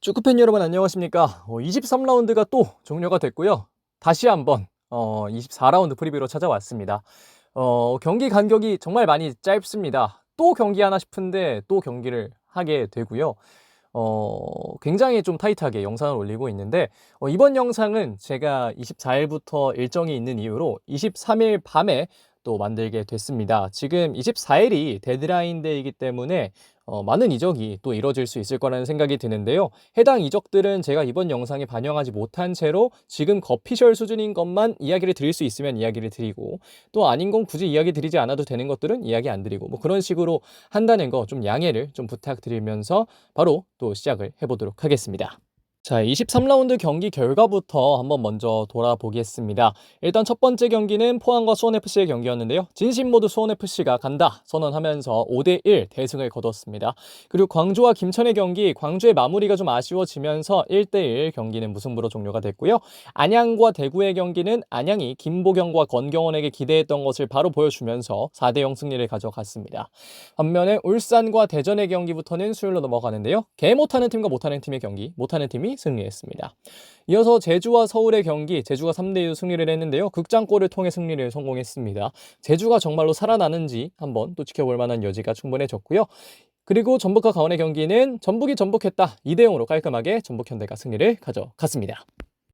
축구팬 여러분 안녕하십니까. 23라운드가 또 종료가 됐고요. 다시 한번 24라운드 프리뷰로 찾아왔습니다. 경기 간격이 정말 많이 짧습니다. 또 경기하나 싶은데 또 경기를 하게 되고요. 굉장히 좀 타이트하게 영상을 올리고 있는데 이번 영상은 제가 24일부터 일정이 있는 이유로 23일 밤에 또 만들게 됐습니다. 지금 24일이 데드라인 데이이기 때문에 많은 이적이 또 이뤄질 수 있을 거라는 생각이 드는데요. 해당 이적들은 제가 이번 영상에 반영하지 못한 채로 지금 거피셜 수준인 것만 이야기를 드릴 수 있으면 이야기를 드리고, 또 아닌 건 굳이 이야기 드리지 않아도 되는 것들은 이야기 안 드리고, 뭐 그런 식으로 한다는 거 좀 양해를 좀 부탁드리면서 바로 또 시작을 해보도록 하겠습니다. 자, 23라운드 경기 결과부터 한번 먼저 돌아보겠습니다. 일단 첫 번째 경기는 포항과 수원FC의 경기였는데요. 진심 모드 수원FC가 간다 선언하면서 5대1 대승을 거뒀습니다. 그리고 광주와 김천의 경기, 광주의 마무리가 좀 아쉬워지면서 1대1 경기는 무승부로 종료가 됐고요. 안양과 대구의 경기는 안양이 김보경과 권경원에게 기대했던 것을 바로 보여주면서 4대0 승리를 가져갔습니다. 반면에 울산과 대전의 경기부터는 수요일로 넘어가는데요. 개 못하는 팀과 못하는 팀의 경기, 못하는 팀이 승리했습니다. 이어서 제주와 서울의 경기, 제주가 3대2 승리를 했는데요. 극장골을 통해 승리를 성공했습니다. 제주가 정말로 살아나는지 한번 또 지켜볼 만한 여지가 충분해졌고요. 그리고 전북과 강원의 경기는 전북이 전북했다. 2대0으로 깔끔하게 전북현대가 승리를 가져갔습니다.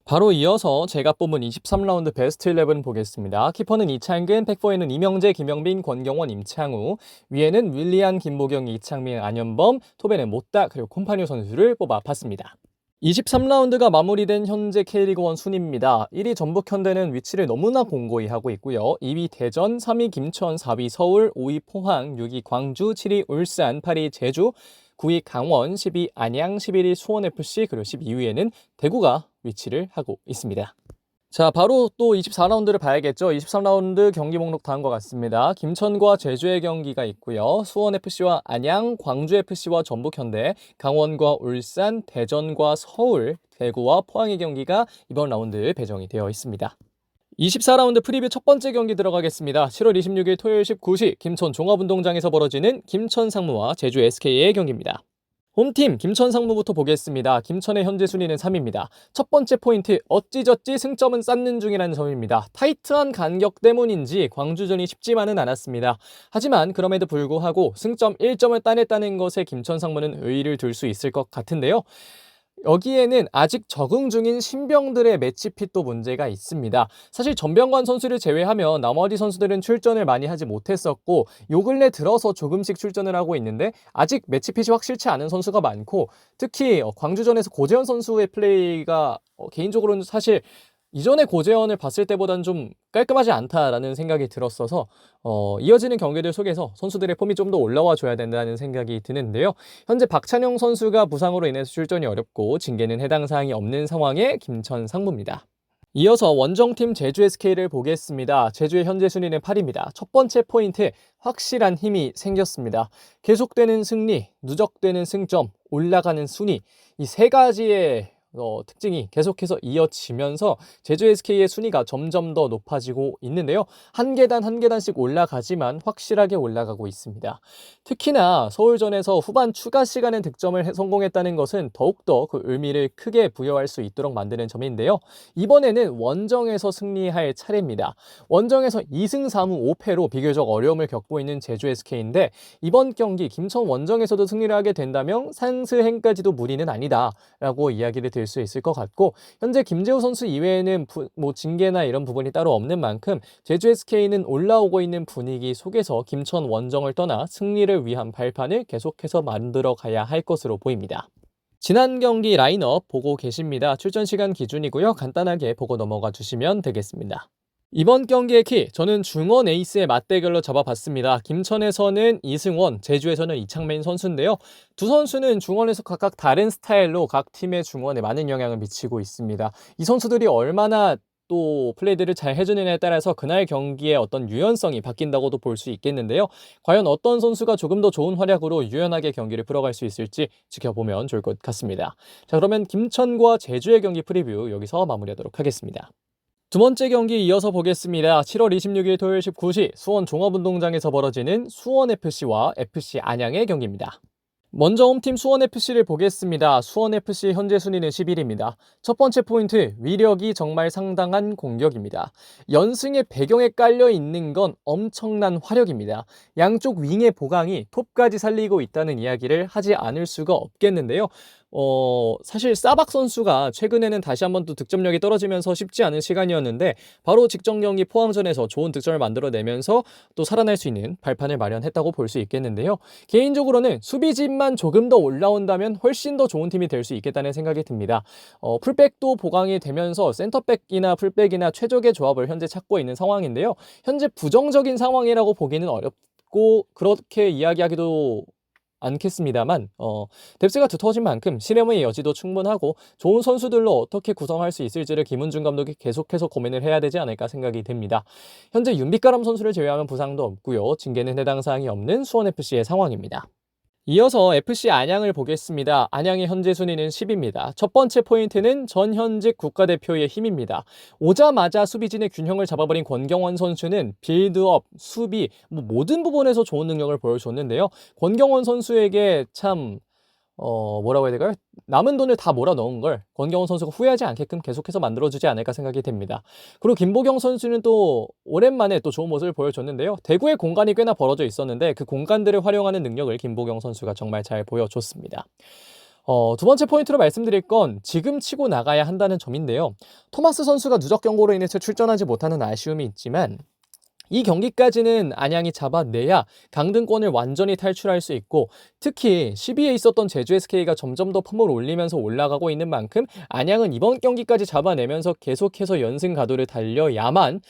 바로 이어서 제가 뽑은 23라운드 베스트 11 보겠습니다. 키퍼는 이창근, 백포에는 이명재, 김영빈, 권경원, 임창우, 위에는 윌리안, 김보경, 이창민, 안현범, 톱에는 못다, 그리고 콤파뉴 선수를 뽑아봤습니다. 23라운드가 마무리된 현재 K리그1 순위입니다. 1위 전북현대는 위치를 너무나 공고히 하고 있고요. 2위 대전, 3위 김천, 4위 서울, 5위 포항, 6위 광주, 7위 울산, 8위 제주, 9위 강원, 10위 안양, 11위 수원FC, 그리고 12위에는 대구가 위치를 하고 있습니다. 자, 바로 또 24라운드를 봐야겠죠. 23라운드 경기 목록 다음과 같습니다. 김천과 제주의 경기가 있고요. 수원FC와 안양, 광주FC와 전북현대, 강원과 울산, 대전과 서울, 대구와 포항의 경기가 이번 라운드에 배정이 되어 있습니다. 24라운드 프리뷰 첫 번째 경기 들어가겠습니다. 7월 26일 토요일 19시 김천 종합운동장에서 벌어지는 김천 상무와 제주 SK의 경기입니다. 홈팀 김천 상무부터 보겠습니다. 김천의 현재 순위는 3위입니다. 첫 번째 포인트, 어찌저찌 승점은 쌓는 중이라는 점입니다. 타이트한 간격 때문인지 광주전이 쉽지만은 않았습니다. 하지만 그럼에도 불구하고 승점 1점을 따냈다는 것에 김천 상무는 의의를 둘 수 있을 것 같은데요. 여기에는 아직 적응 중인 신병들의 매치핏도 문제가 있습니다. 사실 전병관 선수를 제외하면 나머지 선수들은 출전을 많이 하지 못했었고, 요 근래 들어서 조금씩 출전을 하고 있는데 아직 매치핏이 확실치 않은 선수가 많고, 특히 광주전에서 고재현 선수의 플레이가 개인적으로는 사실 이전에 고재현을 봤을 때보다는 좀 깔끔하지 않다라는 생각이 들었어서 이어지는 경기들 속에서 선수들의 폼이 좀 더 올라와 줘야 된다는 생각이 드는데요. 현재 박찬용 선수가 부상으로 인해서 출전이 어렵고 징계는 해당 사항이 없는 상황의 김천 상무입니다. 이어서 원정팀 제주 SK를 보겠습니다. 제주의 현재 순위는 8위입니다. 첫 번째 포인트, 확실한 힘이 생겼습니다. 계속되는 승리, 누적되는 승점, 올라가는 순위, 이 세 가지의 특징이 계속해서 이어지면서 제주 SK의 순위가 점점 더 높아지고 있는데요. 한 계단 한 계단씩 올라가지만 확실하게 올라가고 있습니다. 특히나 서울전에서 후반 추가 시간에 득점을 성공했다는 것은 더욱더 그 의미를 크게 부여할 수 있도록 만드는 점인데요. 이번에는 원정에서 승리할 차례입니다. 원정에서 2승 3무 5패로 비교적 어려움을 겪고 있는 제주 SK인데, 이번 경기 김천 원정에서도 승리를 하게 된다면 상승행까지도 무리는 아니다라고 이야기를 드릴 수 있을 것 같고, 현재 김재우 선수 이외에는 징계나 이런 부분이 따로 없는 만큼 제주 SK는 올라오고 있는 분위기 속에서 김천 원정을 떠나 승리를 위한 발판을 계속해서 만들어 가야 할 것으로 보입니다. 지난 경기 라인업 보고 계십니다. 출전 시간 기준이고요. 간단하게 보고 넘어가 주시면 되겠습니다. 이번 경기의 키, 저는 중원 에이스의 맞대결로 잡아봤습니다. 김천에서는 이승원, 제주에서는 이창민 선수인데요. 두 선수는 중원에서 각각 다른 스타일로 각 팀의 중원에 많은 영향을 미치고 있습니다. 이 선수들이 얼마나 또 플레이들을 잘 해주느냐에 따라서 그날 경기의 어떤 유연성이 바뀐다고도 볼 수 있겠는데요. 과연 어떤 선수가 조금 더 좋은 활약으로 유연하게 경기를 풀어갈 수 있을지 지켜보면 좋을 것 같습니다. 자, 그러면 김천과 제주의 경기 프리뷰 여기서 마무리하도록 하겠습니다. 두 번째 경기 이어서 보겠습니다. 7월 26일 토요일 19시 수원 종합운동장에서 벌어지는 수원FC와 FC 안양의 경기입니다. 먼저 홈팀 수원FC를 보겠습니다. 수원FC 현재 순위는 11위입니다. 첫 번째 포인트, 위력이 정말 상당한 공격입니다. 연승의 배경에 깔려 있는 건 엄청난 화력입니다. 양쪽 윙의 보강이 톱까지 살리고 있다는 이야기를 하지 않을 수가 없겠는데요. 사실 사박 선수가 최근에는 다시 한번 또 득점력이 떨어지면서 쉽지 않은 시간이었는데 바로 직전 경기 포항전에서 좋은 득점을 만들어내면서 또 살아날 수 있는 발판을 마련했다고 볼 수 있겠는데요. 개인적으로는 수비진만 조금 더 올라온다면 훨씬 더 좋은 팀이 될 수 있겠다는 생각이 듭니다. 풀백도 보강이 되면서 센터백이나 풀백이나 최적의 조합을 현재 찾고 있는 상황인데요. 현재 부정적인 상황이라고 보기는 어렵고 그렇게 이야기하기도 않겠습니다만 뎁스가 두터워진 만큼 실험의 여지도 충분하고 좋은 선수들로 어떻게 구성할 수 있을지를 김은중 감독이 계속해서 고민을 해야 되지 않을까 생각이 듭니다. 현재 윤빛가람 선수를 제외하면 부상도 없고요. 징계는 해당 사항이 없는 수원FC의 상황입니다. 이어서 FC 안양을 보겠습니다. 안양의 현재 순위는 10위입니다. 첫 번째 포인트는 전현직 국가대표의 힘입니다. 오자마자 수비진의 균형을 잡아버린 권경원 선수는 빌드업, 수비 모든 부분에서 좋은 능력을 보여줬는데요. 권경원 선수에게 참 뭐라고 해야 될까요? 남은 돈을 다 몰아넣은 걸 권경원 선수가 후회하지 않게끔 계속해서 만들어주지 않을까 생각이 됩니다. 그리고 김보경 선수는 또 오랜만에 또 좋은 모습을 보여줬는데요. 대구의 공간이 꽤나 벌어져 있었는데 그 공간들을 활용하는 능력을 김보경 선수가 정말 잘 보여줬습니다. 두 번째 포인트로 말씀드릴 건 지금 치고 나가야 한다는 점인데요. 토마스 선수가 누적 경고로 인해서 출전하지 못하는 아쉬움이 있지만 이 경기까지는 안양이 잡아내야 강등권을 완전히 탈출할 수 있고 특히 10위에 있었던 제주 SK가 점점 더 폼을 올리면서 올라가고 있는 만큼 안양은 이번 경기까지 잡아내면서 계속해서 연승 가도를 달려야만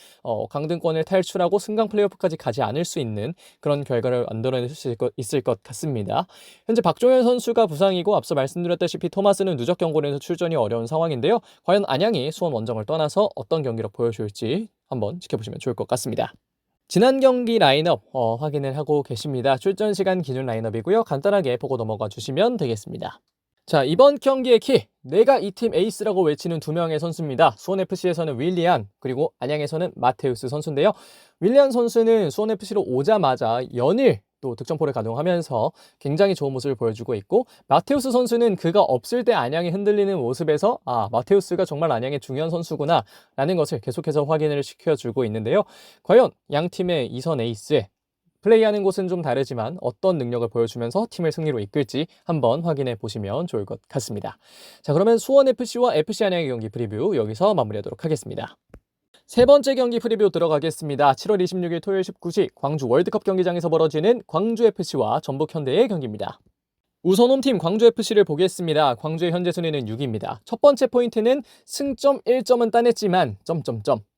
강등권을 탈출하고 승강 플레이오프까지 가지 않을 수 있는 그런 결과를 만들어낼 수 있을 것 같습니다. 현재 박종현 선수가 부상이고 앞서 말씀드렸다시피 토마스는 누적 경고로 해서 출전이 어려운 상황인데요. 과연 안양이 수원 원정을 떠나서 어떤 경기력 보여줄지 한번 지켜보시면 좋을 것 같습니다. 지난 경기 라인업 확인을 하고 계십니다. 출전 시간 기준 라인업이고요. 간단하게 보고 넘어가 주시면 되겠습니다. 자, 이번 경기의 키, 내가 이 팀 에이스라고 외치는 두 명의 선수입니다. 수원FC에서는 윌리안, 그리고 안양에서는 마테우스 선수인데요. 윌리안 선수는 수원FC로 오자마자 연일 또 득점포를 가동하면서 굉장히 좋은 모습을 보여주고 있고 마테우스 선수는 그가 없을 때 안양이 흔들리는 모습에서 마테우스가 정말 안양의 중요한 선수구나 라는 것을 계속해서 확인을 시켜주고 있는데요. 과연 양 팀의 이선 에이스 플레이하는 곳은 좀 다르지만 어떤 능력을 보여주면서 팀을 승리로 이끌지 한번 확인해 보시면 좋을 것 같습니다. 자, 그러면 수원FC와 FC 안양의 경기 프리뷰 여기서 마무리하도록 하겠습니다. 세 번째 경기 프리뷰 들어가겠습니다. 7월 26일 토요일 19시 광주 월드컵 경기장에서 벌어지는 광주FC와 전북현대의 경기입니다. 우선 홈팀 광주FC를 보겠습니다. 광주의 현재 순위는 6위입니다. 첫 번째 포인트는 승점 1점은 따냈지만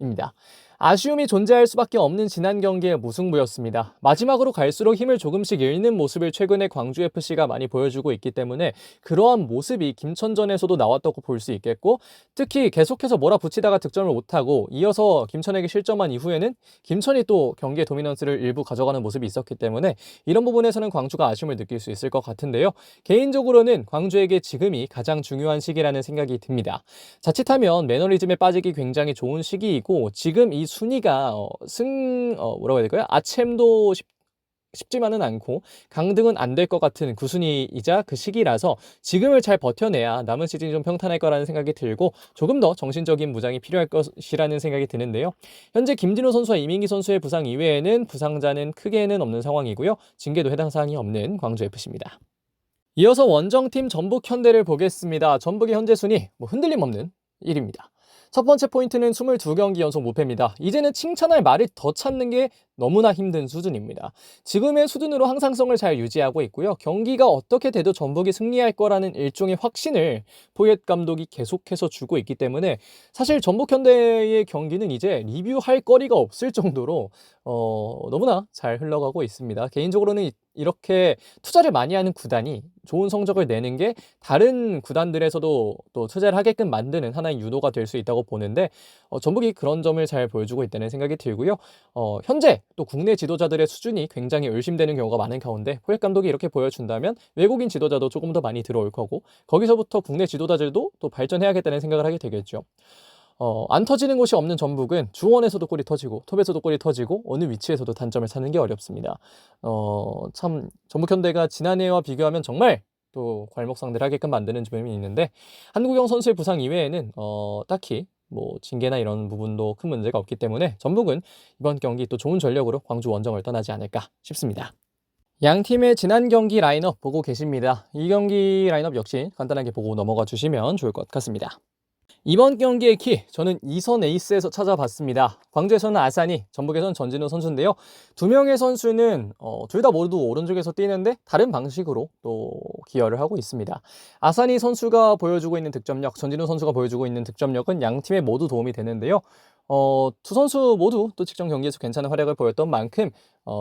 입니다. 아쉬움이 존재할 수밖에 없는 지난 경기의 무승부였습니다. 마지막으로 갈수록 힘을 조금씩 잃는 모습을 최근에 광주FC가 많이 보여주고 있기 때문에 그러한 모습이 김천전에서도 나왔다고 볼 수 있겠고 특히 계속해서 몰아붙이다가 득점을 못하고 이어서 김천에게 실점한 이후에는 김천이 또 경기의 도미넌스를 일부 가져가는 모습이 있었기 때문에 이런 부분에서는 광주가 아쉬움을 느낄 수 있을 것 같은데요. 개인적으로는 광주에게 지금이 가장 중요한 시기라는 생각이 듭니다. 자칫하면 매너리즘에 빠지기 굉장히 좋은 시기이고 지금 이 순위가 뭐라고 해야 될까요? 아챔도 쉽지만은 않고 강등은 안 될 것 같은 그 순위이자 그 시기라서 지금을 잘 버텨내야 남은 시즌이 좀 평탄할 거라는 생각이 들고 조금 더 정신적인 무장이 필요할 것이라는 생각이 드는데요. 현재 김진호 선수와 이민기 선수의 부상 이외에는 부상자는 크게는 없는 상황이고요. 징계도 해당 사항이 없는 광주FC입니다. 이어서 원정팀 전북현대를 보겠습니다. 전북의 현재 순위 흔들림 없는 1위입니다. 첫 번째 포인트는 22경기 연속 무패입니다. 이제는 칭찬할 말을 더 찾는 게 너무나 힘든 수준입니다. 지금의 수준으로 항상성을 잘 유지하고 있고요. 경기가 어떻게 돼도 전북이 승리할 거라는 일종의 확신을 포옙 감독이 계속해서 주고 있기 때문에 사실 전북현대의 경기는 이제 리뷰할 거리가 없을 정도로 너무나 잘 흘러가고 있습니다. 개인적으로는 이렇게 투자를 많이 하는 구단이 좋은 성적을 내는 게 다른 구단들에서도 또 투자를 하게끔 만드는 하나의 유도가 될 수 있다고 보는데 전북이 그런 점을 잘 보여주고 있다는 생각이 들고요. 현재 또 국내 지도자들의 수준이 굉장히 의심되는 경우가 많은 가운데 포옙 감독이 이렇게 보여준다면 외국인 지도자도 조금 더 많이 들어올 거고 거기서부터 국내 지도자들도 또 발전해야겠다는 생각을 하게 되겠죠. 안 터지는 곳이 없는 전북은 중원에서도 골이 터지고 톱에서도 골이 터지고 어느 위치에서도 단점을 찾는 게 어렵습니다. 참 전북현대가 지난해와 비교하면 정말 또 괄목상대를 하게끔 만드는 점이 있는데, 한국영 선수의 부상 이외에는 딱히 뭐 징계나 이런 부분도 큰 문제가 없기 때문에 전북은 이번 경기 또 좋은 전력으로 광주 원정을 떠나지 않을까 싶습니다. 양 팀의 지난 경기 라인업 보고 계십니다. 이 경기 라인업 역시 간단하게 보고 넘어가 주시면 좋을 것 같습니다. 이번 경기의 키, 저는 이선 에이스에서 찾아봤습니다. 광주에서는 아사니, 전북에서는 전진우 선수인데요. 두 명의 선수는 둘 다 모두 오른쪽에서 뛰는데 다른 방식으로 또 기여를 하고 있습니다. 아사니 선수가 보여주고 있는 득점력, 전진우 선수가 보여주고 있는 득점력은 양 팀에 모두 도움이 되는데요. 두 선수 모두 또 직전 경기에서 괜찮은 활약을 보였던 만큼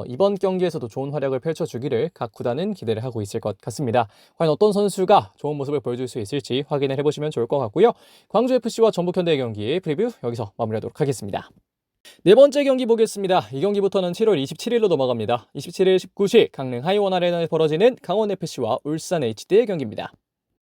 이번 경기에서도 좋은 활약을 펼쳐주기를 각 구단은 기대를 하고 있을 것 같습니다. 과연 어떤 선수가 좋은 모습을 보여줄 수 있을지 확인을 해보시면 좋을 것 같고요. 광주FC와 전북현대의 경기 프리뷰 여기서 마무리하도록 하겠습니다. 네 번째 경기 보겠습니다. 이 경기부터는 7월 27일로 넘어갑니다. 27일 19시 강릉 하이원 아레나에 벌어지는 강원FC와 울산 HD의 경기입니다.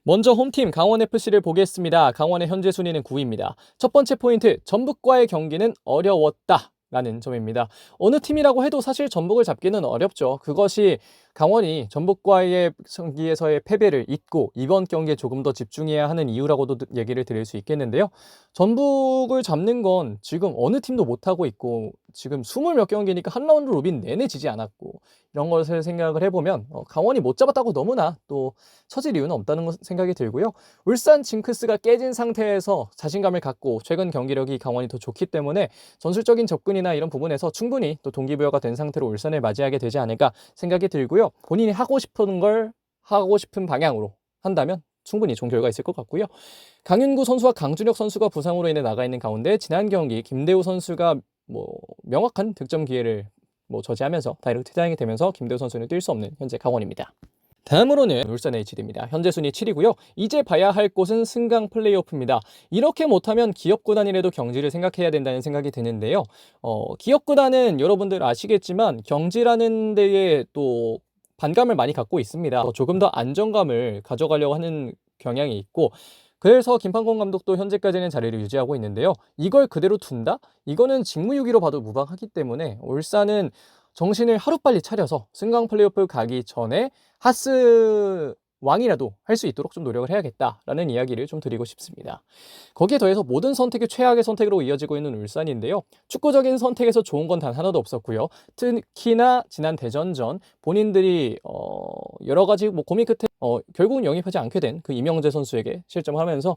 먼저 홈팀 강원FC를 보겠습니다. 강원의 현재 순위는 9위입니다. 첫 번째 포인트, 전북과의 경기는 어려웠다 라는 점입니다. 어느 팀이라고 해도 사실 전북을 잡기는 어렵죠. 그것이 강원이 전북과의 경기에서의 패배를 잊고 이번 경기에 조금 더 집중해야 하는 이유라고도 얘기를 드릴 수 있겠는데요. 전북을 잡는 건 지금 어느 팀도 못하고 있고, 지금 20몇 경기니까 한 라운드 로빈 내내 지지 않았고, 이런 것을 생각을 해보면 강원이 못 잡았다고 너무나 또 처질 이유는 없다는 생각이 들고요. 울산 징크스가 깨진 상태에서 자신감을 갖고 최근 경기력이 강원이 더 좋기 때문에 전술적인 접근이나 이런 부분에서 충분히 또 동기부여가 된 상태로 울산을 맞이하게 되지 않을까 생각이 들고요. 본인이 하고 싶은 걸 하고 싶은 방향으로 한다면 충분히 좋은 결과가 있을 것 같고요. 강윤구 선수와 강준혁 선수가 부상으로 인해 나가 있는 가운데 지난 경기 김대우 선수가 명확한 득점 기회를 저지하면서 다이렉트 퇴장이 되면서 김대우 선수는 뛸 수 없는 현재 강원입니다. 다음으로는 울산 HD입니다. 현재 순위 7위고요. 이제 봐야 할 곳은 승강 플레이오프입니다. 이렇게 못하면 기업구단이라도 경지를 생각해야 된다는 생각이 드는데요. 기업구단은 여러분들 아시겠지만 경지라는 데에 또 반감을 많이 갖고 있습니다. 조금 더 안정감을 가져가려고 하는 경향이 있고, 그래서 김판곤 감독도 현재까지는 자리를 유지하고 있는데요. 이걸 그대로 둔다? 이거는 직무유기로 봐도 무방하기 때문에 울산은 정신을 하루빨리 차려서 승강 플레이오프 가기 전에 하스 왕이라도 할 수 있도록 좀 노력을 해야겠다라는 이야기를 좀 드리고 싶습니다. 거기에 더해서 모든 선택이 최악의 선택으로 이어지고 있는 울산인데요. 축구적인 선택에서 좋은 건 단 하나도 없었고요. 특히나 지난 대전전 본인들이 여러 가지 고민 끝에 결국은 영입하지 않게 된 그 이명재 선수에게 실점하면서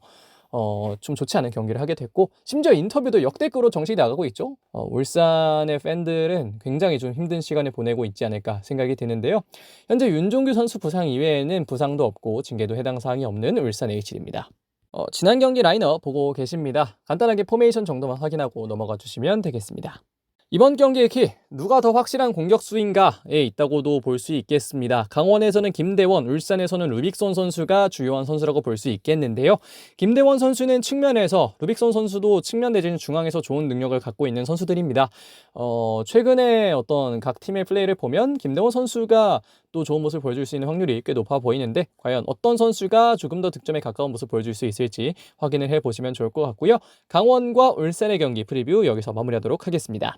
좀 좋지 않은 경기를 하게 됐고, 심지어 인터뷰도 역대급으로 정신이 나가고 있죠. 울산의 팬들은 굉장히 좀 힘든 시간을 보내고 있지 않을까 생각이 드는데요. 현재 윤종규 선수 부상 이외에는 부상도 없고 징계도 해당 사항이 없는 울산 HD입니다. 지난 경기 라인업 보고 계십니다. 간단하게 포메이션 정도만 확인하고 넘어가 주시면 되겠습니다. 이번 경기의 키, 누가 더 확실한 공격수인가에 있다고도 볼 수 있겠습니다. 강원에서는 김대원, 울산에서는 루빅손 선수가 주요한 선수라고 볼 수 있겠는데요. 김대원 선수는 측면에서, 루빅손 선수도 측면 내지는 중앙에서 좋은 능력을 갖고 있는 선수들입니다. 최근에 어떤 각 팀의 플레이를 보면 김대원 선수가 또 좋은 모습을 보여줄 수 있는 확률이 꽤 높아 보이는데, 과연 어떤 선수가 조금 더 득점에 가까운 모습을 보여줄 수 있을지 확인을 해보시면 좋을 것 같고요. 강원과 울산의 경기 프리뷰 여기서 마무리하도록 하겠습니다.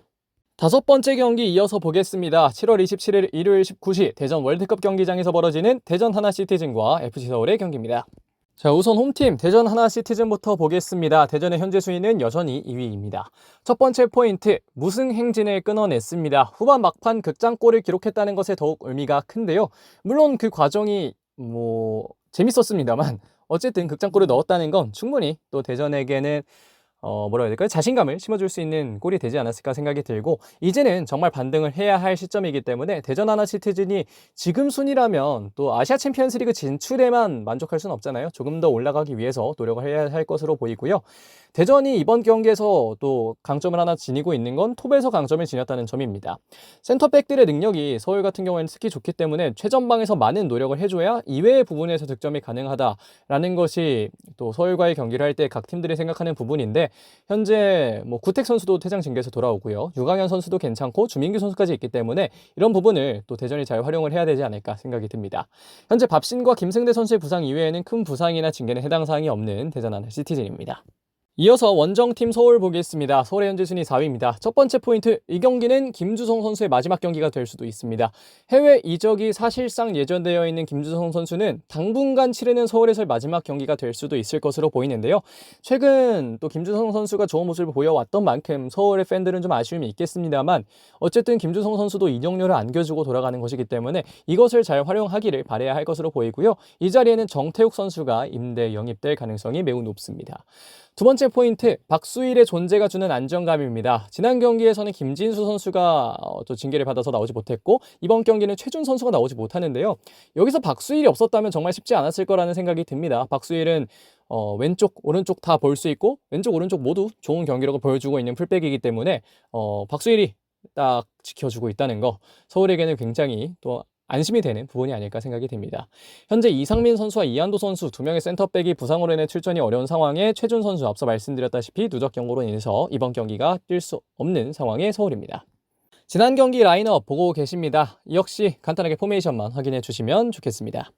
다섯 번째 경기 이어서 보겠습니다. 7월 27일 일요일 19시 대전 월드컵 경기장에서 벌어지는 대전 하나시티즌과 FC서울의 경기입니다. 자, 우선 홈팀 대전 하나시티즌부터 보겠습니다. 대전의 현재 순위는 여전히 2위입니다. 첫 번째 포인트, 무승 행진을 끊어냈습니다. 후반 막판 극장골을 기록했다는 것에 더욱 의미가 큰데요. 물론 그 과정이 재밌었습니다만 어쨌든 극장골을 넣었다는 건 충분히 또 대전에게는 뭐라고 해야 될까요? 자신감을 심어줄 수 있는 골이 되지 않았을까 생각이 들고, 이제는 정말 반등을 해야 할 시점이기 때문에 대전 하나시티즌이 지금 순위라면 또 아시아 챔피언스리그 진출에만 만족할 수는 없잖아요. 조금 더 올라가기 위해서 노력을 해야 할 것으로 보이고요. 대전이 이번 경기에서 또 강점을 하나 지니고 있는 건 톱에서 강점을 지녔다는 점입니다. 센터백들의 능력이 서울 같은 경우에는 특히 좋기 때문에 최전방에서 많은 노력을 해줘야 이외의 부분에서 득점이 가능하다라는 것이 또 서울과의 경기를 할 때 각 팀들이 생각하는 부분인데, 현재 구택 선수도 퇴장 징계에서 돌아오고요. 유강현 선수도 괜찮고 주민규 선수까지 있기 때문에 이런 부분을 또 대전이 잘 활용을 해야 되지 않을까 생각이 듭니다. 현재 밥신과 김승대 선수의 부상 이외에는 큰 부상이나 징계는 해당 사항이 없는 대전 하나시티즌입니다. 이어서 원정팀 서울 보겠습니다. 서울의 현재 순위 4위입니다. 첫 번째 포인트, 이 경기는 김주성 선수의 마지막 경기가 될 수도 있습니다. 해외 이적이 사실상 예정되어 있는 김주성 선수는 당분간 치르는 서울에서의 마지막 경기가 될 수도 있을 것으로 보이는데요. 최근 또 김주성 선수가 좋은 모습을 보여왔던 만큼 서울의 팬들은 좀 아쉬움이 있겠습니다만, 어쨌든 김주성 선수도 이적료를 안겨주고 돌아가는 것이기 때문에 이것을 잘 활용하기를 바라야 할 것으로 보이고요. 이 자리에는 정태욱 선수가 임대 영입될 가능성이 매우 높습니다. 두 번째 포인트, 박수일의 존재가 주는 안정감입니다. 지난 경기에서는 김진수 선수가 또 징계를 받아서 나오지 못했고, 이번 경기는 최준 선수가 나오지 못하는데요. 여기서 박수일이 없었다면 정말 쉽지 않았을 거라는 생각이 듭니다. 박수일은 왼쪽, 오른쪽 다 볼 수 있고, 왼쪽, 오른쪽 모두 좋은 경기력을 보여주고 있는 풀백이기 때문에 박수일이 딱 지켜주고 있다는 거, 서울에게는 굉장히 또 안심이 되는 부분이 아닐까 생각이 됩니다. 현재 이상민 선수와 이한도 선수 두 명의 센터백이 부상으로 인해 출전이 어려운 상황에 최준 선수, 앞서 말씀드렸다시피 누적 경고로 인해서 이번 경기가 뛸 수 없는 상황의 서울입니다. 지난 경기 라인업 보고 계십니다. 역시 간단하게 포메이션만 확인해 주시면 좋겠습니다.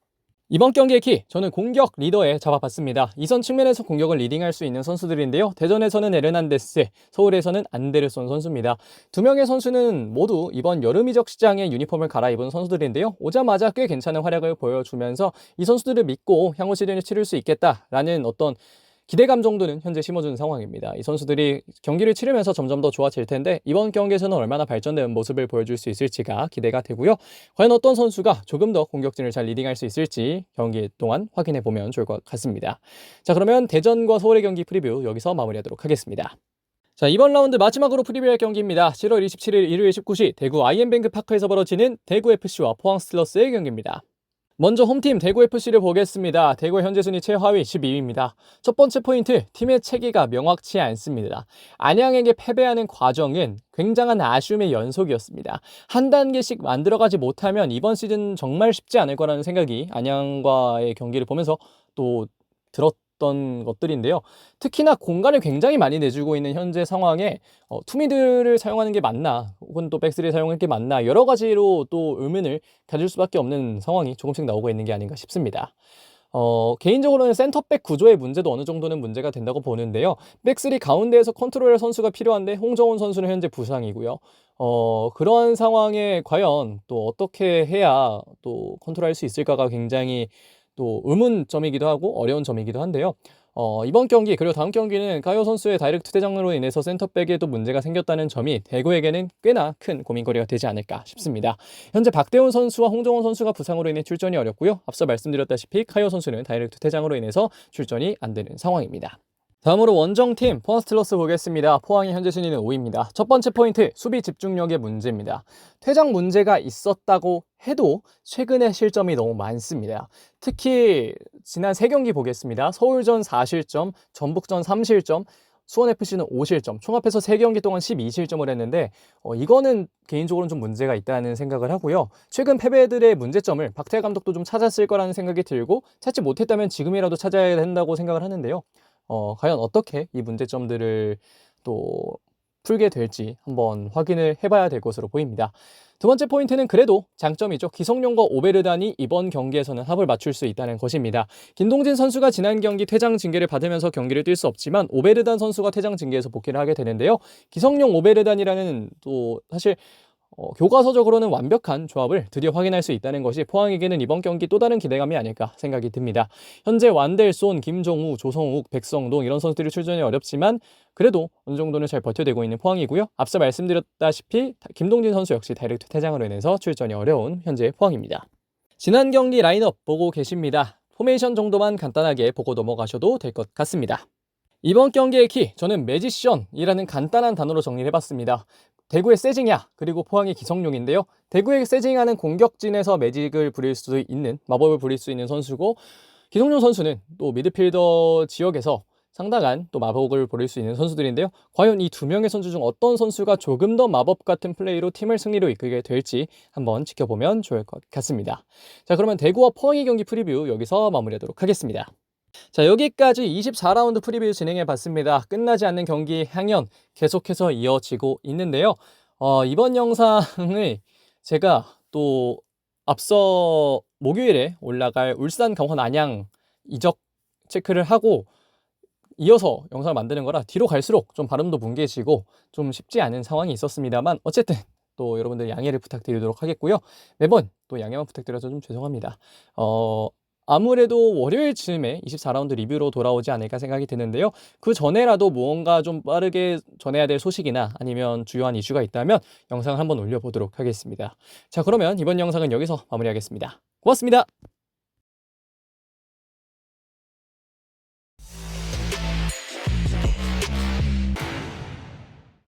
이번 경기의 키, 저는 공격 리더에 잡아봤습니다. 이선 측면에서 공격을 리딩할 수 있는 선수들인데요. 대전에서는 에르난데스, 서울에서는 안데르손 선수입니다. 두 명의 선수는 모두 이번 여름 이적 시장에 유니폼을 갈아입은 선수들인데요. 오자마자 꽤 괜찮은 활약을 보여주면서 이 선수들을 믿고 향후 시즌을 치를 수 있겠다라는 어떤 기대감 정도는 현재 심어준 상황입니다. 이 선수들이 경기를 치르면서 점점 더 좋아질 텐데, 이번 경기에서는 얼마나 발전된 모습을 보여줄 수 있을지가 기대가 되고요. 과연 어떤 선수가 조금 더 공격진을 잘 리딩할 수 있을지 경기 동안 확인해 보면 좋을 것 같습니다. 자, 그러면 대전과 서울의 경기 프리뷰 여기서 마무리하도록 하겠습니다. 자, 이번 라운드 마지막으로 프리뷰할 경기입니다. 7월 27일 일요일 19시 대구 아이엠뱅크 파크에서 벌어지는 대구FC와 포항스틸러스의 경기입니다. 먼저 홈팀 대구FC를 보겠습니다. 대구의 현재 순위 최하위 12위입니다. 첫 번째 포인트, 팀의 체계가 명확치 않습니다. 안양에게 패배하는 과정은 굉장한 아쉬움의 연속이었습니다. 한 단계씩 만들어가지 못하면 이번 시즌 정말 쉽지 않을 거라는 생각이 안양과의 경기를 보면서 또 들었던 것들인데요. 특히나 공간을 굉장히 많이 내주고 있는 현재 상황에 투미드를 사용하는 게 맞나, 혹은 또 백스리를 사용하는 게 맞나, 여러 가지로 또 의문을 가질 수밖에 없는 상황이 조금씩 나오고 있는 게 아닌가 싶습니다. 개인적으로는 센터백 구조의 문제도 어느 정도는 문제가 된다고 보는데요. 백스리 가운데에서 컨트롤할 선수가 필요한데 홍정훈 선수는 현재 부상이고요. 그러한 상황에 과연 또 어떻게 해야 또 컨트롤할 수 있을까가 굉장히 또 의문점이기도 하고 어려운 점이기도 한데요. 이번 경기 그리고 다음 경기는 가요 선수의 다이렉트 퇴장으로 인해서 센터백에도 문제가 생겼다는 점이 대구에게는 꽤나 큰 고민거리가 되지 않을까 싶습니다. 현재 박대훈 선수와 홍정원 선수가 부상으로 인해 출전이 어렵고요. 앞서 말씀드렸다시피 가요 선수는 다이렉트 퇴장으로 인해서 출전이 안 되는 상황입니다. 다음으로 원정팀 포항스틸러스 보겠습니다. 포항의 현재 순위는 5위입니다. 첫 번째 포인트, 수비 집중력의 문제입니다. 퇴장 문제가 있었다고 해도 최근에 실점이 너무 많습니다. 특히 지난 3경기 보겠습니다. 서울전 4실점, 전북전 3실점, 수원FC는 5실점, 총합해서 3경기 동안 12실점을 했는데 이거는 개인적으로는 좀 문제가 있다는 생각을 하고요. 최근 패배들의 문제점을 박태하 감독도 좀 찾았을 거라는 생각이 들고, 찾지 못했다면 지금이라도 찾아야 된다고 생각을 하는데요. 과연 어떻게 이 문제점들을 또 풀게 될지 한번 확인을 해봐야 될 것으로 보입니다. 두 번째 포인트는 그래도 장점이죠. 기성용과 오베르단이 이번 경기에서는 합을 맞출 수 있다는 것입니다. 김동진 선수가 지난 경기 퇴장 징계를 받으면서 경기를 뛸 수 없지만 오베르단 선수가 퇴장 징계에서 복귀를 하게 되는데요. 기성용, 오베르단이라는 또 사실 교과서적으로는 완벽한 조합을 드디어 확인할 수 있다는 것이 포항에게는 이번 경기 또 다른 기대감이 아닐까 생각이 듭니다. 현재 완델손, 김종우, 조성욱, 백성동 이런 선수들이 출전이 어렵지만 그래도 어느 정도는 잘 버텨내고 있는 포항이고요. 앞서 말씀드렸다시피 김동진 선수 역시 다이렉트 퇴장으로 인해서 출전이 어려운 현재 포항입니다. 지난 경기 라인업 보고 계십니다. 포메이션 정도만 간단하게 보고 넘어가셔도 될 것 같습니다. 이번 경기의 키, 저는 매지션이라는 간단한 단어로 정리를 해봤습니다. 대구의 세징야, 그리고 포항의 기성용인데요. 대구의 세징야는 공격진에서 매직을 부릴 수 있는, 마법을 부릴 수 있는 선수고, 기성용 선수는 또 미드필더 지역에서 상당한 또 마법을 부릴 수 있는 선수들인데요. 과연 이 두 명의 선수 중 어떤 선수가 조금 더 마법 같은 플레이로 팀을 승리로 이끌게 될지 한번 지켜보면 좋을 것 같습니다. 자, 그러면 대구와 포항의 경기 프리뷰 여기서 마무리하도록 하겠습니다. 자, 여기까지 24라운드 프리뷰 진행해 봤습니다. 끝나지 않는 경기 향연 계속해서 이어지고 있는데요. 이번 영상을 제가 또 앞서 목요일에 올라갈 울산, 강원, 안양 이적 체크를 하고 이어서 영상을 만드는 거라 뒤로 갈수록 좀 발음도 뭉개지고 좀 쉽지 않은 상황이 있었습니다만 어쨌든 또 여러분들 양해를 부탁드리도록 하겠고요. 매번 또 양해만 부탁드려서 좀 죄송합니다. 아무래도 월요일쯤에 24라운드 리뷰로 돌아오지 않을까 생각이 드는데요. 그 전에라도 무언가 좀 빠르게 전해야 될 소식이나 아니면 주요한 이슈가 있다면 영상을 한번 올려보도록 하겠습니다. 자, 그러면 이번 영상은 여기서 마무리하겠습니다. 고맙습니다.